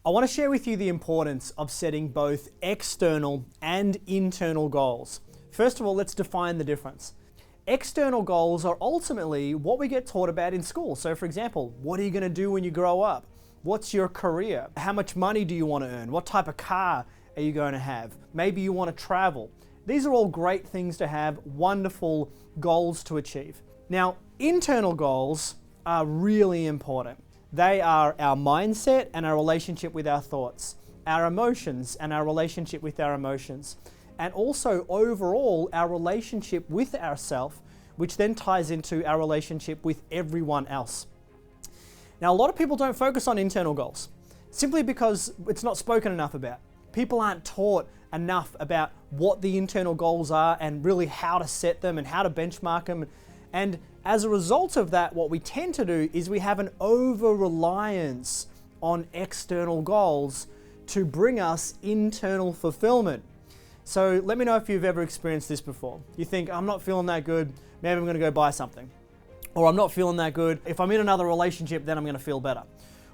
I want to share with you the importance of setting both external and internal goals. First of all, let's define the difference. External goals are ultimately what we get taught about in school. So for example, what are you going to do when you grow up? What's your career? How much money do you want to earn? What type of car are you going to have? Maybe you want to travel. These are all great things to have, wonderful goals to achieve. Now, internal goals are really important. They are our mindset and our relationship with our thoughts, our emotions and our relationship with our emotions, and also overall our relationship with ourselves, which then ties into our relationship with everyone else. Now, a lot of people don't focus on internal goals simply because it's not spoken enough about. People aren't taught enough about what the internal goals are and really how to set them and how to benchmark them. And as a result of that, what we tend to do is we have an over-reliance on external goals to bring us internal fulfillment. So let me know if you've ever experienced this before. You think, I'm not feeling that good, maybe I'm going to go buy something. Or I'm not feeling that good, if I'm in another relationship, then I'm going to feel better.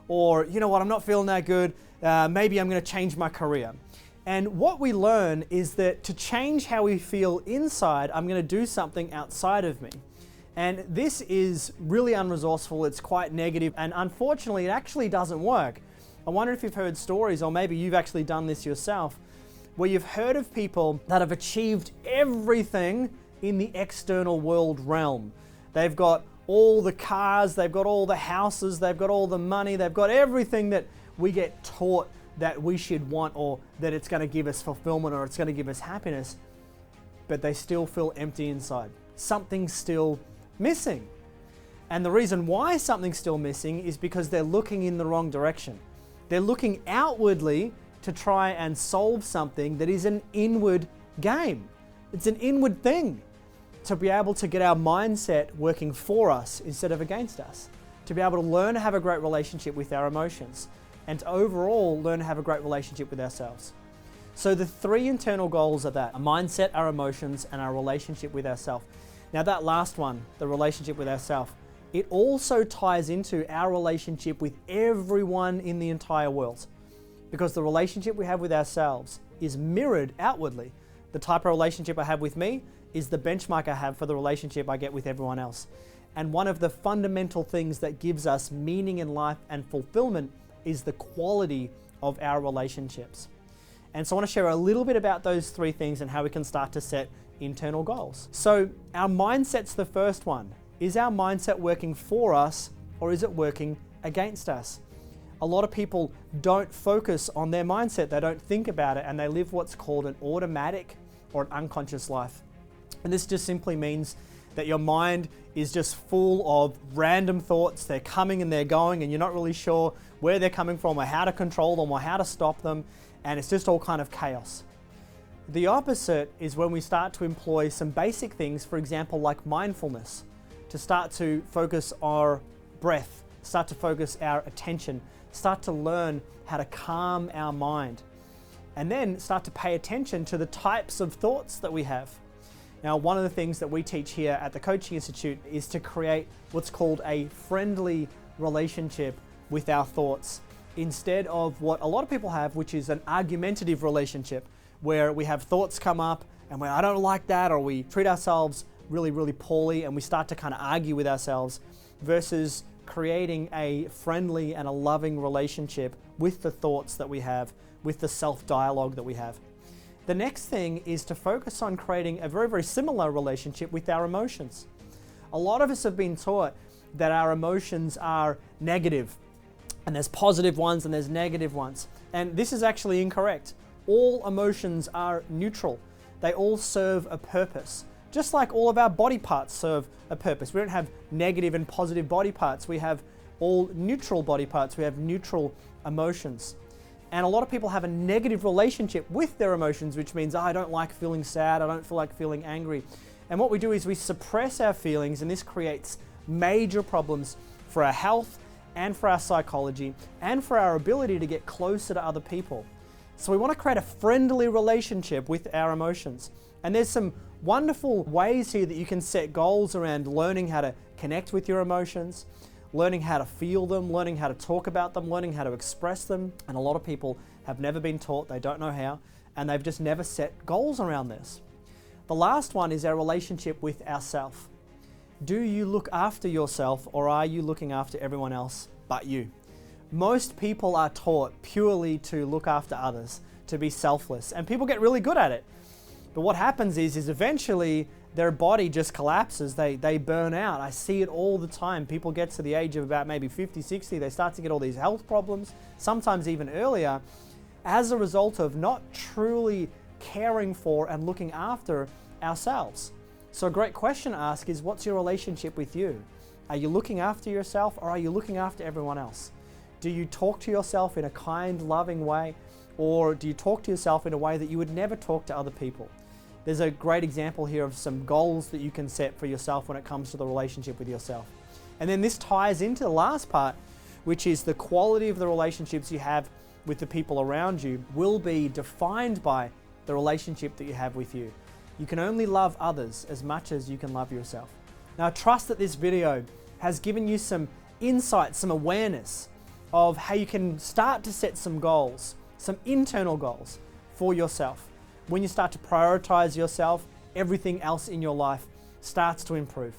Or, you know what, I'm not feeling that good, maybe I'm going to change my career. And what we learn is that to change how we feel inside, I'm going to do something outside of me. And this is really unresourceful, it's quite negative, and unfortunately it actually doesn't work. I wonder if you've heard stories, or maybe you've actually done this yourself, where you've heard of people that have achieved everything in the external world realm. They've got all the cars, they've got all the houses, they've got all the money, they've got everything that we get taught that we should want, or that it's going to give us fulfillment, or it's going to give us happiness, but they still feel empty inside. Something's still missing. And the reason why something's still missing is because they're looking in the wrong direction. They're looking outwardly to try and solve something that is an inward game. It's an inward thing. To be able to get our mindset working for us instead of against us. To be able to learn to have a great relationship with our emotions. And to overall learn to have a great relationship with ourselves. So the three internal goals are that: our mindset, our emotions, and our relationship with ourselves. Now that last one, the relationship with ourselves, it also ties into our relationship with everyone in the entire world. Because the relationship we have with ourselves is mirrored outwardly. The type of relationship I have with me is the benchmark I have for the relationship I get with everyone else. And one of the fundamental things that gives us meaning in life and fulfillment is the quality of our relationships. And so I want to share a little bit about those three things and how we can start to set internal goals. So our mindset's the first one. Is our mindset working for us, or is it working against us? A lot of people don't focus on their mindset, they don't think about it, and they live what's called an automatic or an unconscious life. And this just simply means that your mind is just full of random thoughts. They're coming and they're going, and you're not really sure where they're coming from or how to control them or how to stop them, and it's just all kind of chaos. The opposite is when we start to employ some basic things, for example, like mindfulness, to start to focus our breath, start to focus our attention, start to learn how to calm our mind, and then start to pay attention to the types of thoughts that we have. Now, one of the things that we teach here at the Coaching Institute is to create what's called a friendly relationship with our thoughts, instead of what a lot of people have, which is an argumentative relationship, where we have thoughts come up and I don't like that, or we treat ourselves really, really poorly and we start to kind of argue with ourselves, versus creating a friendly and a loving relationship with the thoughts that we have, with the self-dialogue that we have. The next thing is to focus on creating a very, very similar relationship with our emotions. A lot of us have been taught that our emotions are negative, and there's positive ones and there's negative ones. And this is actually incorrect. All emotions are neutral. They all serve a purpose. Just like all of our body parts serve a purpose. We don't have negative and positive body parts. We have all neutral body parts. We have neutral emotions. And a lot of people have a negative relationship with their emotions, which means, I don't like feeling sad, I don't feel like feeling angry. And what we do is we suppress our feelings, and this creates major problems for our health and for our psychology and for our ability to get closer to other people. So we want to create a friendly relationship with our emotions. And there's some wonderful ways here that you can set goals around learning how to connect with your emotions, learning how to feel them, learning how to talk about them, learning how to express them. And a lot of people have never been taught, they don't know how, and they've just never set goals around this. The last one is our relationship with ourself. Do you look after yourself, or are you looking after everyone else but you? Most people are taught purely to look after others, to be selfless, and people get really good at it. But what happens is eventually their body just collapses. They burn out. I see it all the time. People get to the age of about maybe 50, 60, they start to get all these health problems, sometimes even earlier, as a result of not truly caring for and looking after ourselves. So a great question to ask is, what's your relationship with you? Are you looking after yourself, or are you looking after everyone else? Do you talk to yourself in a kind, loving way, or do you talk to yourself in a way that you would never talk to other people? There's a great example here of some goals that you can set for yourself when it comes to the relationship with yourself. And then this ties into the last part, which is the quality of the relationships you have with the people around you will be defined by the relationship that you have with you. You can only love others as much as you can love yourself. Now, I trust that this video has given you some insight, some awareness of how you can start to set some goals, some internal goals for yourself. When you start to prioritize yourself, everything else in your life starts to improve.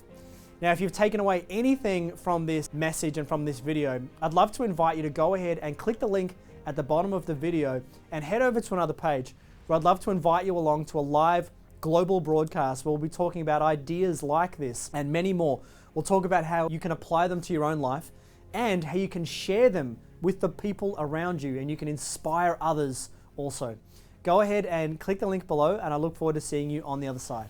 Now, if you've taken away anything from this message and from this video, I'd love to invite you to go ahead and click the link at the bottom of the video and head over to another page where I'd love to invite you along to a live global broadcast where we'll be talking about ideas like this and many more. We'll talk about how you can apply them to your own life and how you can share them with the people around you, and you can inspire others also. Go ahead and click the link below, and I look forward to seeing you on the other side.